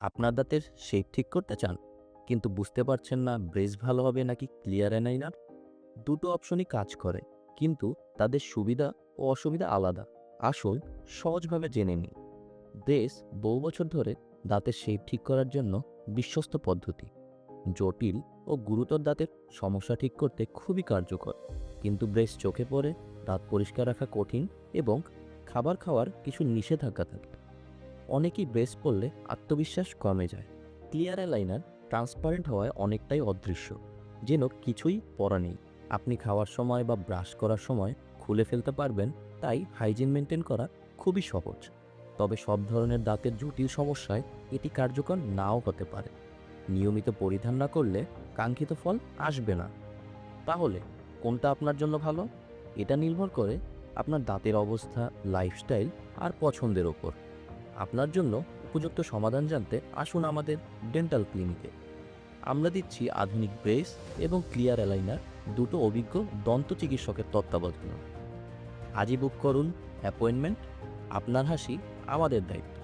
আপনার দাঁতের শেপ ঠিক করতে চান, কিন্তু বুঝতে পারছেন না ব্রেস ভালো হবে নাকি ক্লিয়ার এলাইনার। দুটো অপশনই কাজ করে, কিন্তু তাদের সুবিধা ও অসুবিধা আলাদা। আসুন সহজভাবে জেনে নিই। ব্রেস বহু বছর ধরে দাঁতের শেপ ঠিক করার জন্য বিশ্বস্ত পদ্ধতি। জটিল ও গুরুতর দাঁতের সমস্যা ঠিক করতে খুবই কার্যকর। কিন্তু ব্রেস চোখে পড়ে, দাঁত পরিষ্কার রাখা কঠিন এবং খাবার খাওয়ার কিছু নিষেধাজ্ঞা থাকে। অনেকেই ব্রেস পরলে আত্মবিশ্বাস কমে যায়। ক্লিয়ার অ্যালাইনার ট্রান্সপারেন্ট হওয়ায় অনেকটাই অদৃশ্য, যেন কিছুই পরা নেই। আপনি খাওয়ার সময় বা ব্রাশ করার সময় খুলে ফেলতে পারবেন, তাই হাইজিন মেনটেন করা খুবই সহজ। তবে সব ধরনের দাঁতের জটিল সমস্যায় এটি কার্যকর নাও হতে পারে। নিয়মিত পরিধান না করলে কাঙ্ক্ষিত ফল আসবে না। তাহলে কোনটা আপনার জন্য ভালো? এটা নির্ভর করে আপনার দাঁতের অবস্থা, লাইফস্টাইল আর পছন্দের ওপর। আপনার জন্য উপযুক্ত সমাধান জানতে আসুন আমাদের ডেন্টাল ক্লিনিকে। আমরা দিচ্ছি আধুনিক ব্রেস এবং ক্লিয়ার অ্যালাইনার, দুটো অভিজ্ঞ দন্ত চিকিৎসকের তত্ত্বাবধানে। আজই বুক করুন অ্যাপয়েন্টমেন্ট। আপনার হাসি আমাদের দায়িত্ব।